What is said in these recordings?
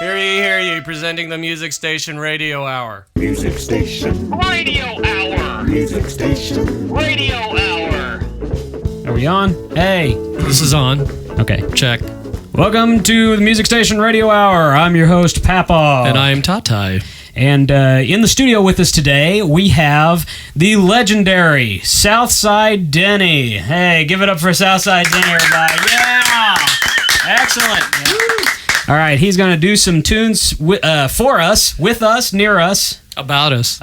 Hear ye, presenting the Music Station Radio Hour. Music Station Radio Hour. Music Station Radio Hour. Are we on? Hey. This is on. Okay. Check. Welcome to the Music Station Radio Hour. I'm your host, Papa. And I am Tatai. And in the studio with us today, we have the legendary Southside Denny. Hey, give it up for Southside Denny, everybody. Yeah! Excellent. Yeah. All right, he's going to do some tunes for us, with us, near us. About us.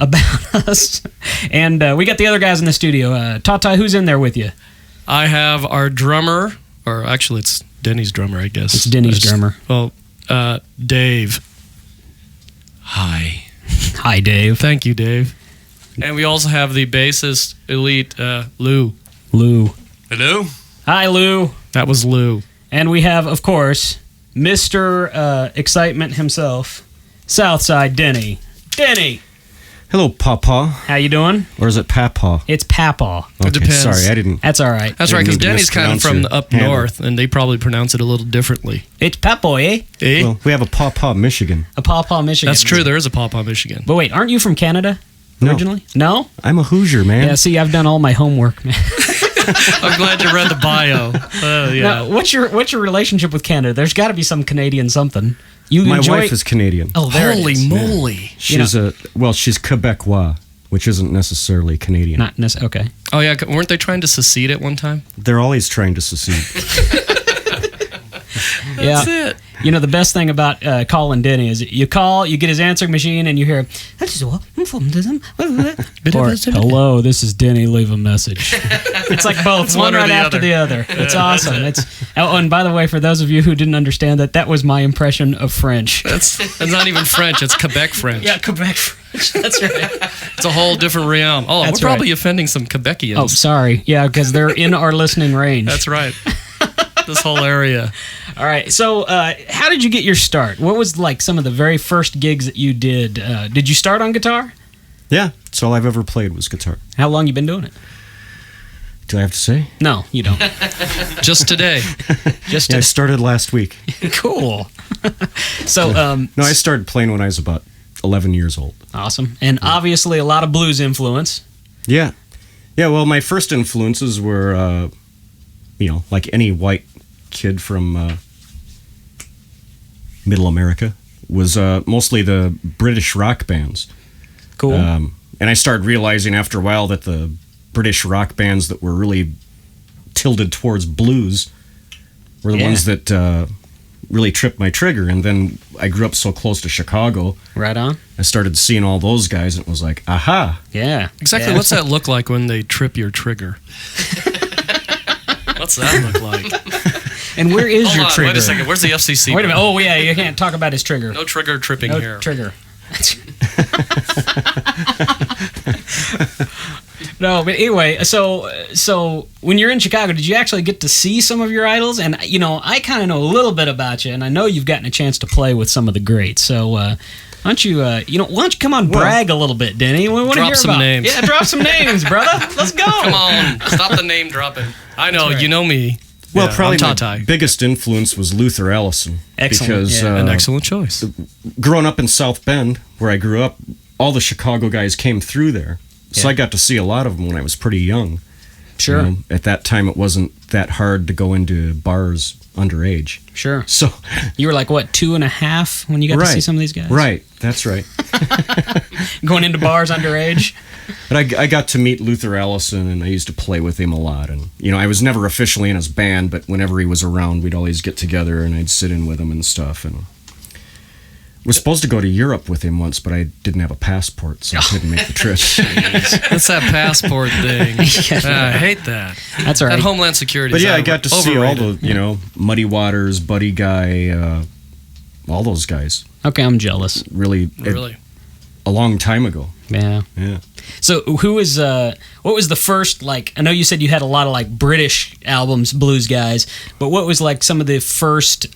And we got the other guys in the studio. Tatai, who's in there with you? I have our drummer, or actually it's Denny's drummer, I guess. It's Denny's drummer. Well, Dave. Hi. Hi, Dave. Thank you, Dave. And we also have the bassist, elite, Lou. Lou. Hello? Hi, Lou. That was Lou. And we have, of course, Mr. Excitement himself, Southside Denny. Denny, Hello, Papa. how you doing? Or is it Papa? It's Papa. Okay, depends. sorry, I didn't. That's all right. That's right, because need to Denny's kind of from mispronounce up your handle. north, and they probably pronounce it a little differently. It's Papa, eh? Eh? Well, we have a Papa, Michigan. A Papa, Michigan. That's true, there is a Papa, Michigan. But wait, aren't you from Canada No. originally? No? I'm a Hoosier, man. Yeah, see, I've done all my homework, man. I'm glad you read the bio. Yeah. Now, what's your relationship with Canada? There's got to be some Canadian something. You My enjoy... wife is Canadian. Oh, there it Holy is. moly. She's she's Quebecois, which isn't necessarily Canadian. Not necessarily. Okay. Oh, yeah, weren't they trying to secede at one time? They're always trying to secede. Yeah. That's it. You know, the best thing about calling Denny is you call, you get his answering machine, and you hear, or, hello, this is Denny, leave a message. It's like both, It's one one or right the after other. the other. It's awesome. Oh, and by the way, for those of you who didn't understand that was my impression of French. That's not even French, it's Quebec French. Yeah, Quebec French. That's right. It's a whole different realm. Oh, That's we're probably right. offending some Quebecians. Oh, sorry. Yeah, because they're in our listening range. That's right. This whole area. All right. So, how did you get your start? What was like some of the very first gigs that you did? Did you start on guitar? Yeah, that's all I've ever played was guitar. How long you been doing it? Do I have to say? No, you don't. Just today. Just Yeah, I started last week. cool. So, No, I started playing when I was about 11 years old. awesome, and obviously a lot of blues influence. Yeah. Yeah, well, my first influences were, like any white kid from Middle America, was mostly the British rock bands. Cool. And I started realizing after a while that the British rock bands that were really tilted towards blues were the Yeah. ones that really tripped my trigger. And then I grew up so close to Chicago, Right on. I started seeing all those guys, and it was like, aha. Yeah. Exactly. Yeah. What's that look like when they trip your trigger? What's that look like? And where is your Hold on, trigger? wait a second. Where's the FCC? Wait a minute. Oh yeah, you can't talk about his trigger. No trigger tripping No here. trigger. No, but anyway, so when you're in Chicago, did you actually get to see some of your idols? And I kind of know a little bit about you, and I know you've gotten a chance to play with some of the greats. So why don't you come on, brag a little bit, Denny? We want to Drop hear some about names. Yeah, drop some names, brother. Let's go. Come on. Stop the name dropping. I know. That's right. You know me. Well, Yeah, probably I'm my Tatai. biggest influence was Luther Allison. Excellent, Because yeah. An excellent choice. growing up in South Bend, where I grew up, all the Chicago guys came through there. So Yeah. I got to see a lot of them when I was pretty young. Sure. You know, at that time, it wasn't that hard to go into bars underage. Sure. So, You were like, what, 2.5 when you got to see some of these guys? Right, that's right. Going into bars underage? But I got to meet Luther Allison, and I used to play with him a lot. And, I was never officially in his band, but whenever he was around, we'd always get together, and I'd sit in with him and stuff. And was supposed to go to Europe with him once, but I didn't have a passport, so I couldn't make the trip. That's that passport thing. I hate that. That's all right. That Homeland Security. But yeah, I got to see all overrated. the, Muddy Waters, Buddy Guy, all those guys. Okay, I'm jealous. Really, Really? a long time ago. Yeah. Yeah. So what was the first, like, I know you said you had a lot of like British albums, blues guys, but what was like some of the first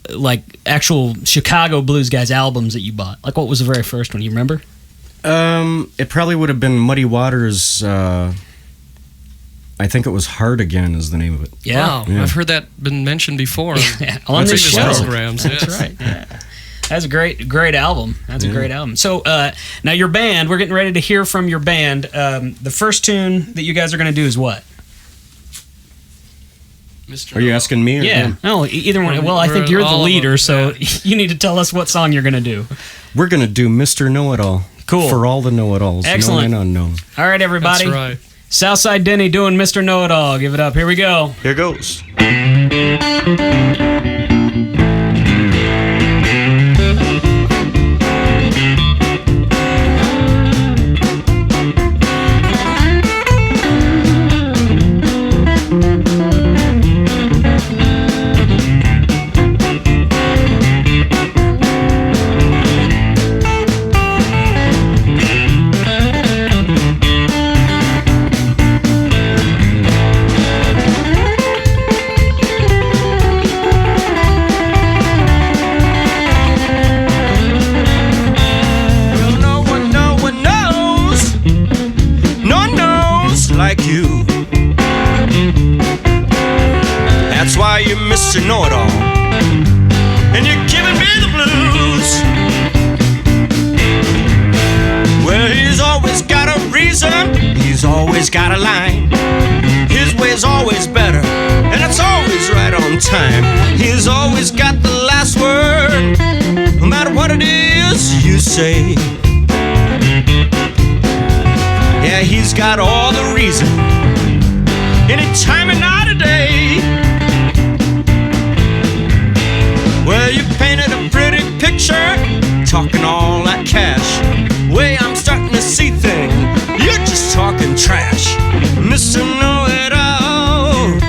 like actual Chicago blues guys albums that you bought? Like what was the very first one? You remember? It probably would have been Muddy Waters' I think it was Hard Again is the name of it. Wow, Yeah. I've heard that been mentioned before on On the previous show. programs. That's yes. right. Yeah. That's a great album. That's a great album. So now your band, we're getting ready to hear from your band. The first tune that you guys are going to do is what? Mr. Are you asking me? Or Yeah. them? No, either one. Well, I think We're you're the all of leader, them, so yeah. you need to tell us what song you're going to do. We're going to do Mr. Know-It-All. Cool. For all the know-it-alls, Excellent. known and unknown. All right, everybody. That's right. Southside Denny doing Mr. Know-It-All. Give it up. Here we go. Here goes. Well, no one knows. No one knows like you. That's why you're Mr. Know-It-All. And you're giving me the blues. Well, he's always got a reason. He's always got a line. His way's always better. And it's always right on time. He's always got the last word. No matter what it is you say. Yeah, he's got all the reason. Any time and night of day. Well, you painted a pretty picture, talking all that cash. Way I'm starting to see things, you're just talking trash. Mr. Know-It-All,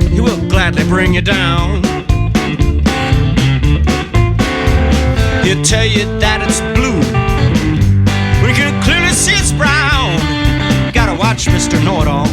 he will gladly bring you down. He'll tell you that it's blue, when you can clearly see it's brown. Gotta watch Mr. Know-It-All.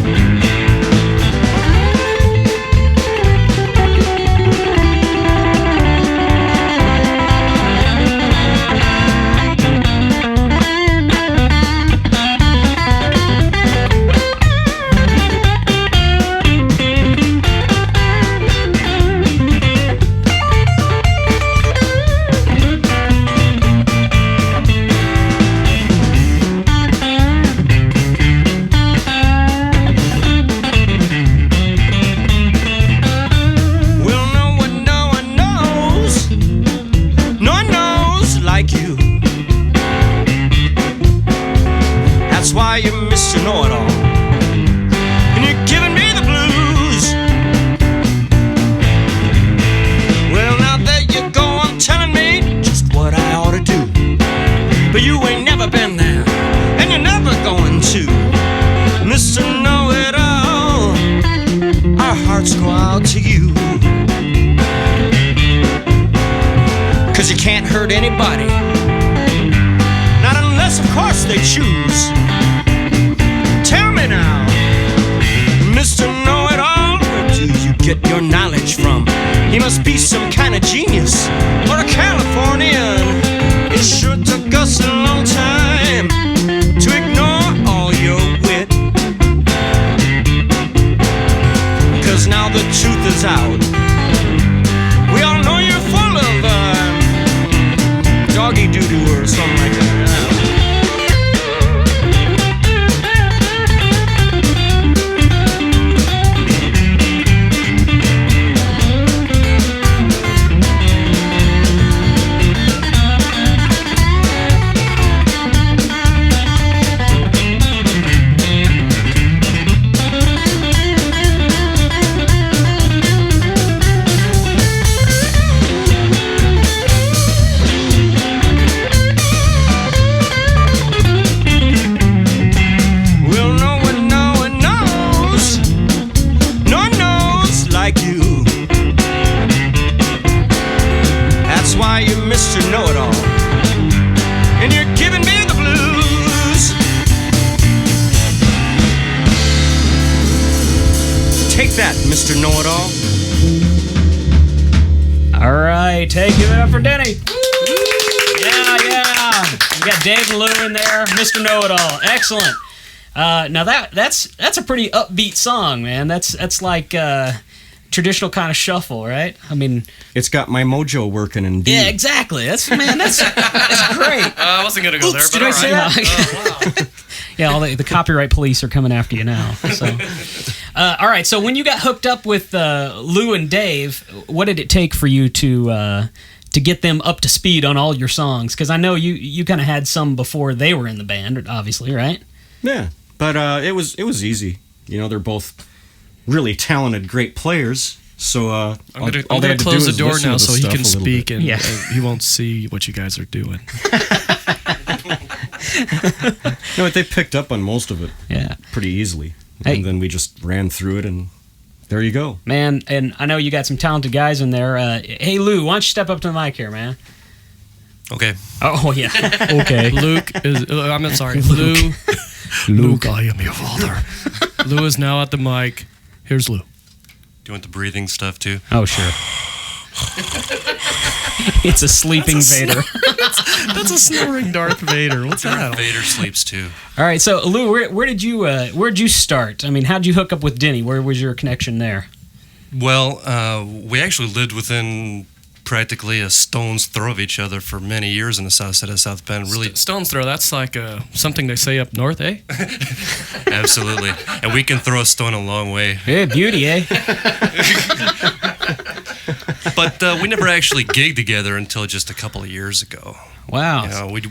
Well, no one knows. No one knows like you. That's why you're Mr. Know-It-All. And you're giving me the blues. Well, now there you go on telling me just what I ought to do. But you ain't never been there, and you're never going to. Mr. Know-It-All, our hearts go out to you. 'Cause you can't hurt anybody, not unless of course they choose. Tell me now, Mr. Know-It-All, where do you get your knowledge from? He must be some kind of genius or a Californian. It sure took us a long time to ignore all your wit. 'Cause now the truth is out. We all know you're full of doggy doo-doo or something like that. Well, no one knows. No one knows like you. That's why you're Mr. Know-It-All. And you're giving me the blues. Take that, Mr. Know-It-All. All right. Hey, give it up for Denny. Yeah. We got Dave and Lou in there. Mr. Know-It-All. Excellent. Now that's a pretty upbeat song, man. That's like traditional kind of shuffle, right? I mean, It's got my mojo working in D. yeah, exactly. That's great. I wasn't gonna go there, but did I all say right. that? Yeah, all the copyright police are coming after you now. So, all right. So when you got hooked up with Lou and Dave, what did it take for you to get them up to speed on all your songs? Because I know you kind of had some before they were in the band, obviously, right? Yeah, but it was easy. You know, they're both really talented, great players. So I'm all gonna they had to close do the is door listen now to the so he stuff can a little speak bit. and Yeah. he won't see what you guys are doing. No, they picked up on most of it Yeah. pretty easily, Hey. and then we just ran through it, and there you go. Man, and I know you got some talented guys in there. Hey, Lou, why don't you step up to the mic here, man? Okay. Oh, yeah. Okay. Luke is. I'm sorry, Lou. Luke, I am your father. Lou is now at the mic. Here's Lou. Do you want the breathing stuff too? Oh, sure. It's a sleeping Vader. That's a snoring Darth Vader. What's that? Vader sleeps too. All right, so Lou, where'd you start? I mean, how'd you hook up with Denny? Where was your connection there? Well, we actually lived within practically a stone's throw of each other for many years in the south side of South Bend. Really, Stone's throw. That's like something they say up north, eh? absolutely. And we can throw a stone a long way. Yeah, beauty, eh? But we never actually gigged together until just a couple of years ago. Wow. You know, we've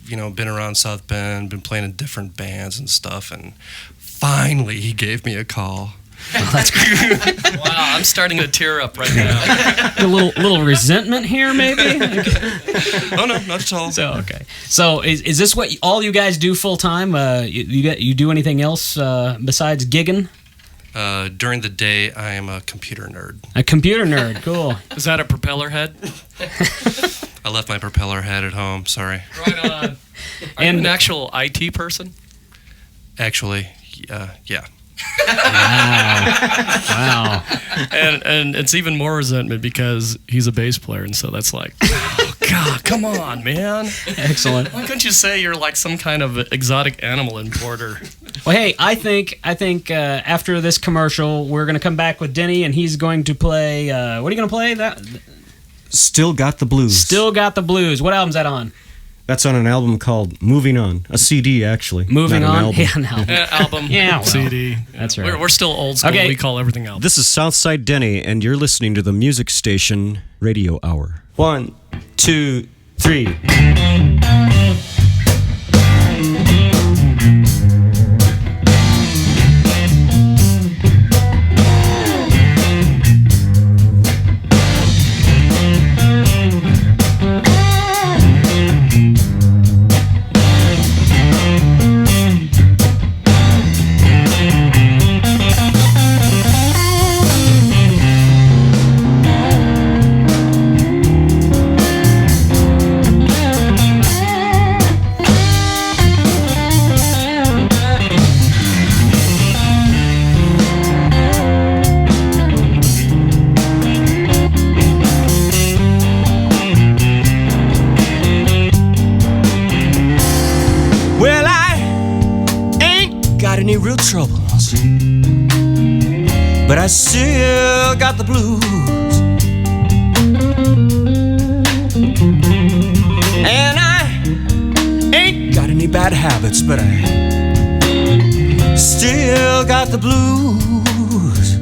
been around South Bend, been playing in different bands and stuff, and finally he gave me a call. Oh, that's great. Wow, I'm starting to tear up right now. A little resentment here, maybe. Oh no, not at all. So okay. So is this what all you guys do full time? You do anything else besides gigging? During the day, I am a computer nerd. A computer nerd. Cool. Is that a propeller head? I left my propeller head at home. Sorry. Right on. Are you And- an actual IT person? Actually, yeah. Wow. And it's even more resentment because he's a bass player, and so that's like, oh God, come on, man. Excellent. Why couldn't you say you're like some kind of exotic animal importer? Well, hey, I think after this commercial, we're gonna come back with Denny, and he's going to play. What are you gonna play? That Still Got the Blues. Still Got the Blues. What album's that on? That's on an album called Moving On, a CD actually. Moving not an on. album. Yeah, an album. Album, Yeah, well, CD. that's right. We're still old school. Okay. We call everything album. This is Southside Denny, and you're listening to the music station Radio Hour. 1, 2, 3. Well, I ain't got any real troubles, but I still got the blues. And I ain't got any bad habits, but I still got the blues.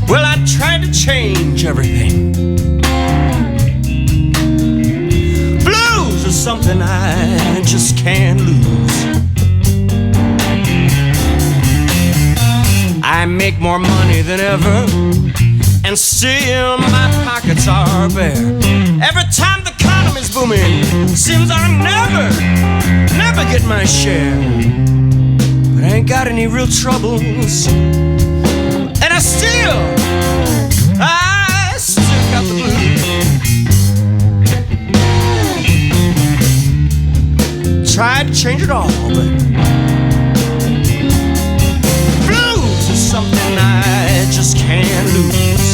Well, I tried to change everything. Blues is something I just can't lose. I make more money than ever, and still my pockets are bare. Every time the economy's booming, seems I never get my share. But I ain't got any real troubles, and I still got the blues. Tried to change it all, but blues is something I just can't lose.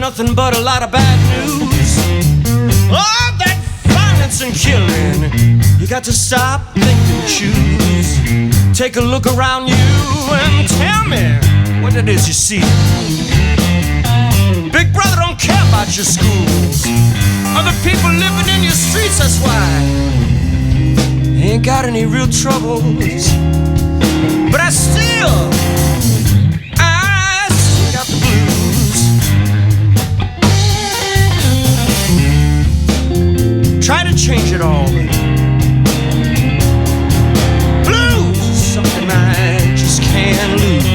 nothing but a lot of bad news. Oh, that violence and killing. You got to stop, think, and choose. Take a look around you and tell me what it is you see. Big brother don't care about your schools. Other people living in your streets, that's why. Ain't got any real troubles. But I still got the blues. Try to change it all. Blues is something I just can't lose.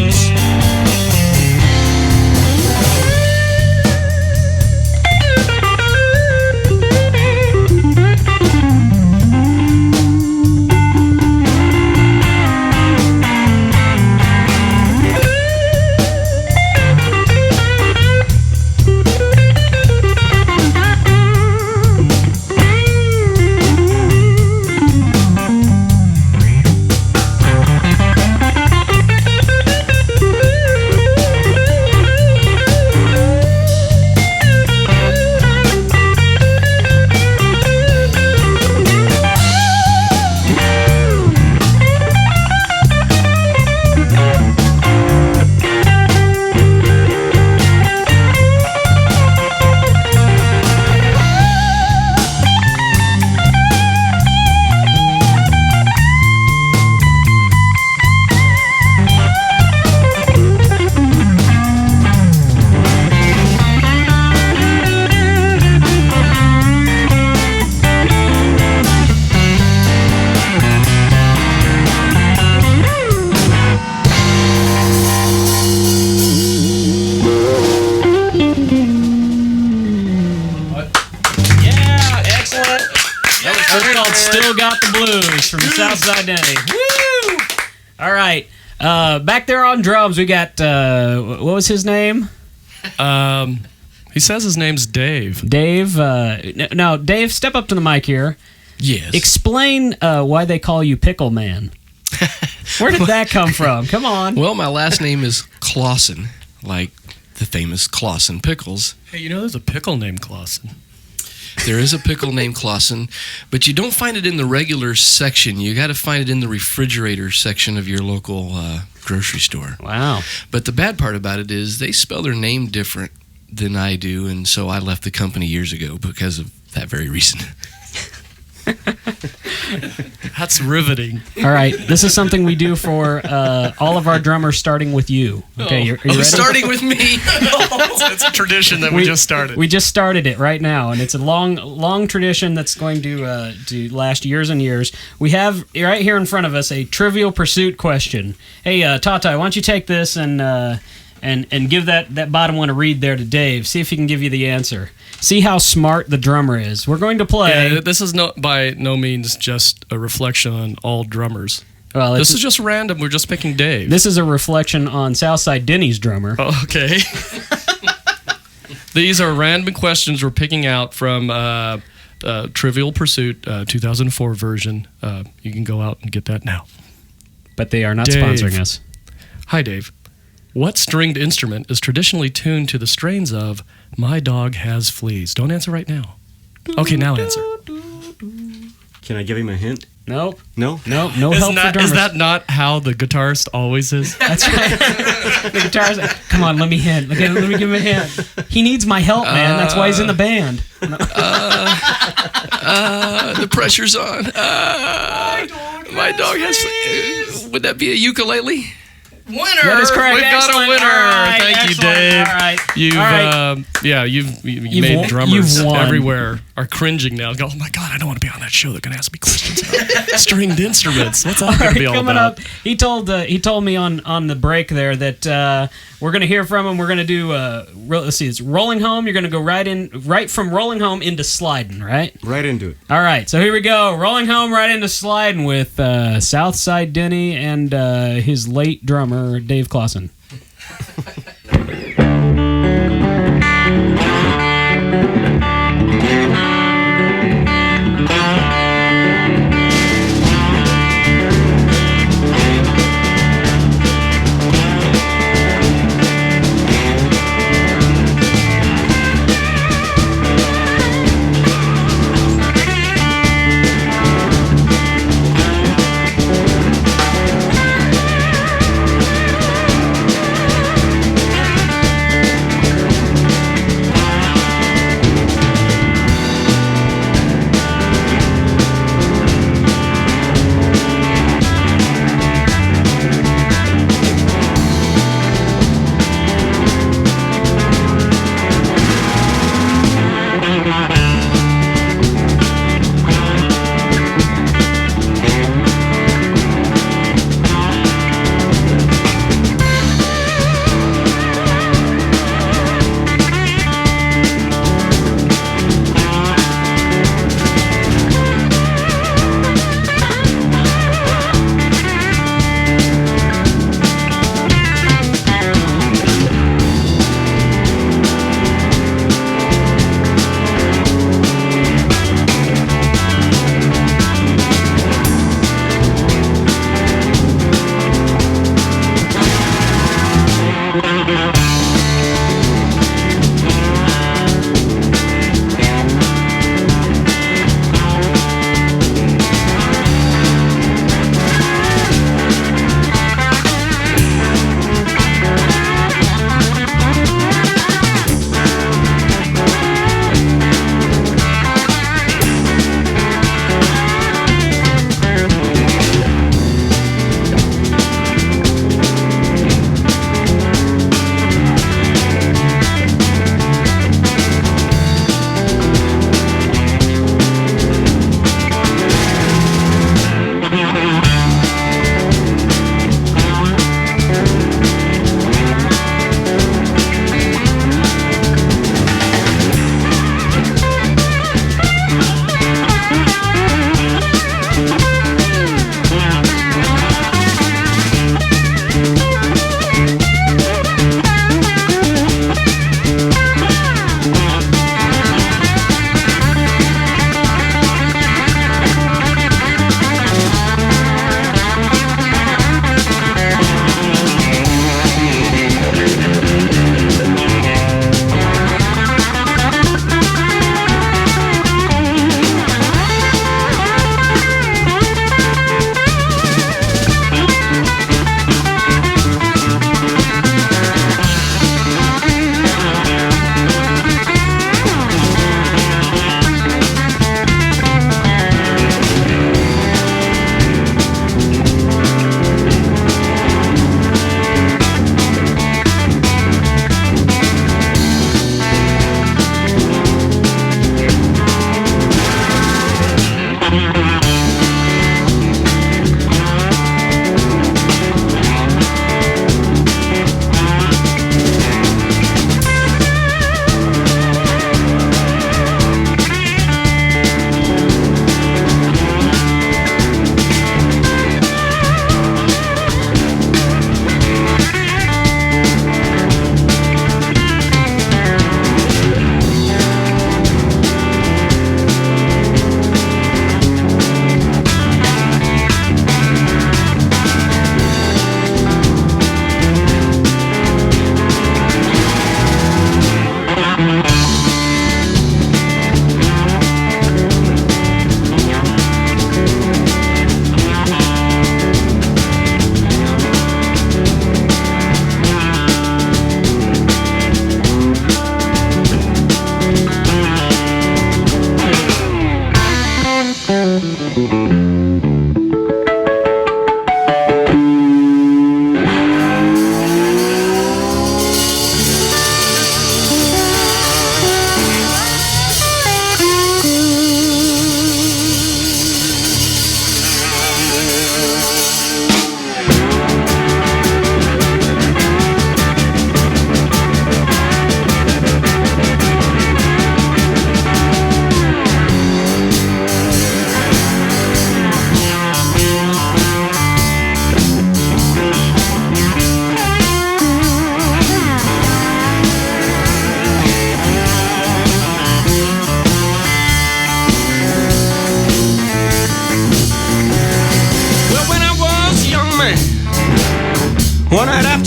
Still Got the Blues from Southside Denny. Woo! All right. Back there on drums, we got, what was his name? He says his name's Dave. Dave. No, Dave, step up to the mic here. Yes. Explain why they call you Pickle Man. Where did that come from? Come on. Well, my last name is Clausen, like the famous Clausen pickles. Hey, you know there's a pickle named Clausen. There is a pickle named Clausen, but you don't find it in the regular section. You got to find it in the refrigerator section of your local grocery store. Wow. But the bad part about it is they spell their name different than I do, and so I left the company years ago because of that very reason. That's riveting. All right, this is something we do for all of our drummers, starting with you. Okay, are you ready? Starting with me. It's a tradition that we just started. We just started it right now, and it's a long tradition that's going to last years and years. We have right here in front of us a Trivial Pursuit question. Hey, Tata, why don't you take this and give that bottom one a read there to Dave. See if he can give you the answer. See how smart the drummer is. We're going to play. Yeah, this is by no means just a reflection on all drummers. Well, this is just random. We're just picking Dave. This is a reflection on Southside Denny's drummer. Oh, okay. These are random questions we're picking out from Trivial Pursuit 2004 version. You can go out and get that now. But they are not Dave. sponsoring us. Hi, Dave. What stringed instrument is traditionally tuned to the strains of My Dog Has Fleas? Don't answer right now. Okay, now answer. Can I give him a hint? Nope. No? No help for drummers. Is that not how the guitarist always is? That's right. The guitarist. Come on, let me hint. Okay, let me give him a hint. He needs my help, man. That's why he's in the band. The pressure's on. My dog has. Would that be a ukulele? Winner! That is correct. We've got a Excellent. winner. All right, Thank you, excellent. Dave. All right. You've, All right. you've You've made won. drummers You've won. everywhere are cringing now. Go, oh my God, I don't want to be on that show. They're going to ask me questions about stringed instruments. What's that going to be all Coming about? up, he told me on the break there that we're going to hear from him. We're going to do let's see, it's Rolling Home. You're going to go right from Rolling Home into Sliding, right? Right into it. All right, so here we go. Rolling Home right into Sliding with Southside Denny and his late drummer Dave Clausen.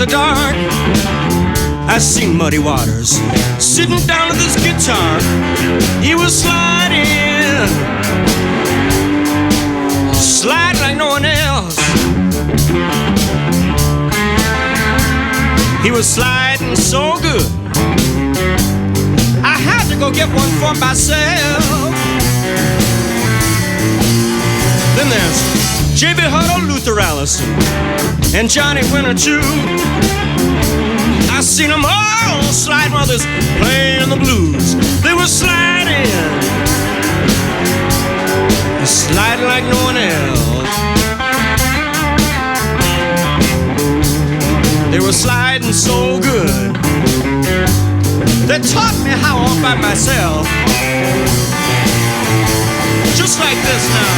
after dark, I seen Muddy Waters sitting down with his guitar. He was sliding, slide like no one else. He was sliding so good, I had to go get one for myself. Then there's J.B. Huddle, Luther Allison, and Johnny Winter too. I seen them all slide while they're playing the blues. They were sliding, sliding like no one else. They were sliding so good, they taught me how all by myself. Just like this now.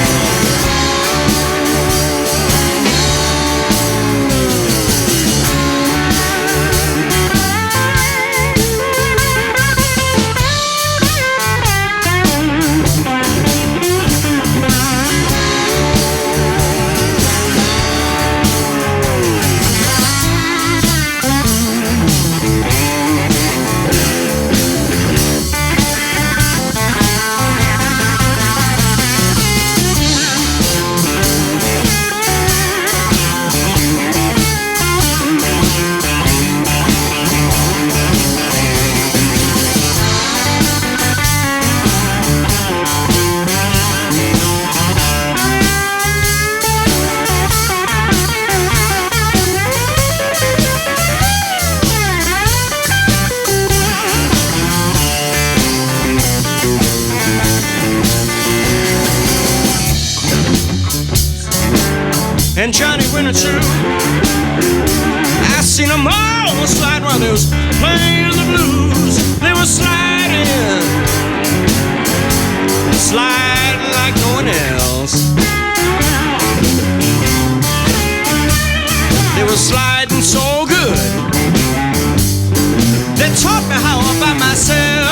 And Johnny Winter too. I seen them all slide while they was playing the blues. They were sliding, sliding like no one else. They were sliding so good, they taught me how all by myself.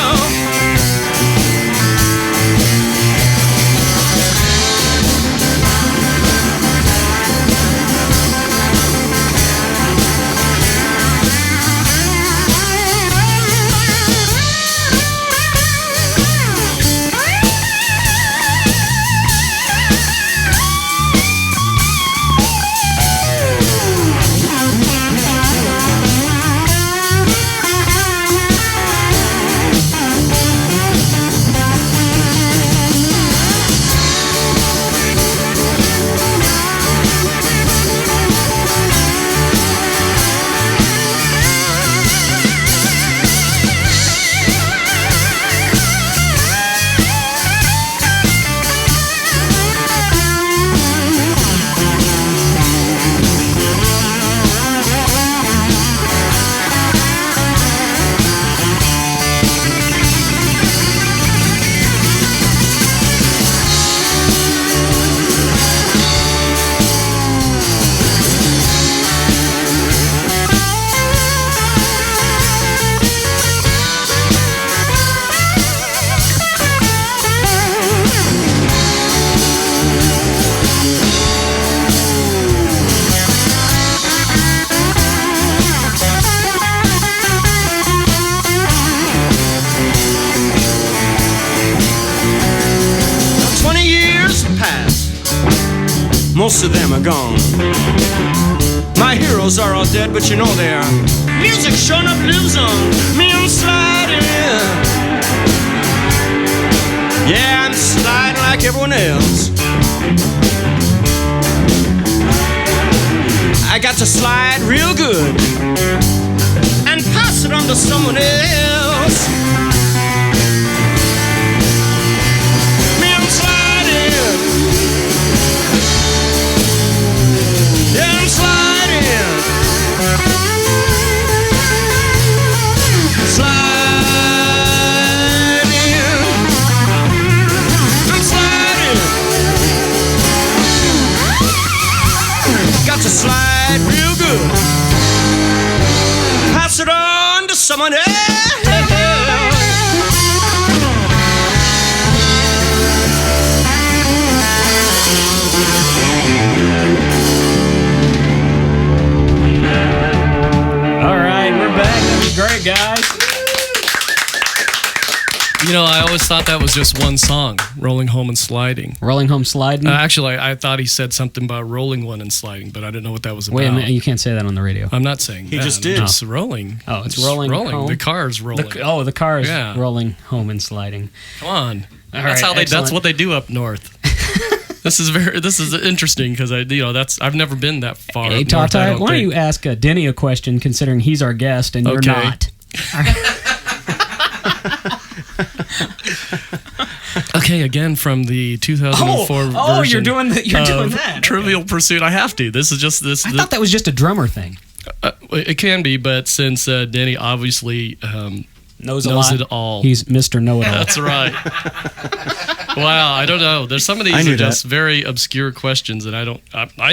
Most of them are gone. My heroes are all dead, but you know their music sure enough lives on. Me, I'm sliding. Yeah, I'm sliding like everyone else. I got to slide real good and pass it on to someone else. Me, I'm sliding. Yeah, I'm sliding, sliding, I'm sliding. Got to slide real good, pass it on to someone else. All right, we're back. That was great, guys. You know, I always thought that was just one song, Rolling Home and Sliding. Rolling Home Sliding. Actually, I thought he said something about rolling one and sliding, but I didn't know what that was about. Wait a minute, you can't say that on the radio. I'm not saying He that. just did. It's rolling. Oh, it's rolling home? The car's rolling. The car is Yeah. rolling home and sliding. Come on. All That's right, how they. excellent. That's what they do up north. This is interesting because I've never been that far. Hey, up north, I Tata, don't why don't think. you ask Denny a question, considering he's our guest and you're Okay. not? Okay, again from the 2004 version. Oh, you're doing that. Trivial Pursuit. I have to. This is just this. I thought that was just a drummer thing. It can be, but since Denny obviously Knows a knows lot. it all. He's Mr. Know-It-All. That's right. Wow, I don't know. There's some of these knew are just that. very obscure questions, and I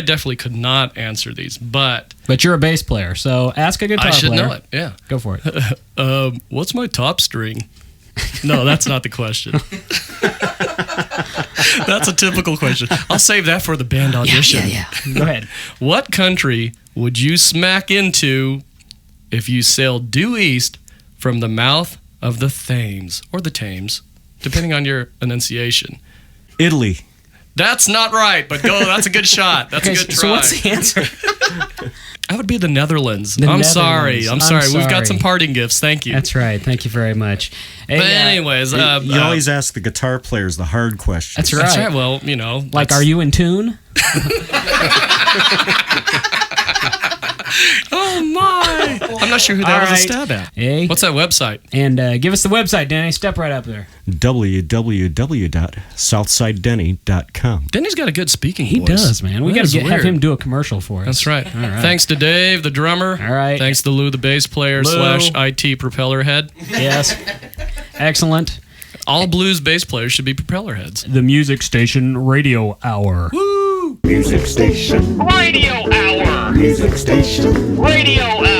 definitely could not answer these. But But you're a bass player, so ask a guitar I should player. know it. Yeah. Go for it. What's my top string? No, that's not the question. That's a typical question. I'll save that for the band audition. Go ahead. What country would you smack into if you sailed due east from the mouth of the Thames or the Thames, depending on your enunciation? Italy. That's not right, but go. That's a good shot. That's a good try. So what's the answer? That would be the Netherlands. The I'm Netherlands. sorry. I'm I'm sorry. We've sorry. got some parting gifts. Thank you. That's right. Thank you very much. Hey, But anyways, You always ask the guitar players the hard questions. That's right. that's right. Well, Like, are you in tune? Oh my! I'm not sure who that All was a right. stab at. Hey. What's that website? And give us the website, Danny. Step right up there. www.southsidedenny.com. Denny's got a good speaking He voice. does, man. We That got is to have weird. him do a commercial for us. That's right. All right. Thanks to Dave, the drummer. All right. Thanks to Lou, the bass player Lou. / IT propeller head. Yes. Excellent. All blues bass players should be propeller heads. The Music Station Radio Hour. Music station. Radio Hour. Music station. Radio Hour.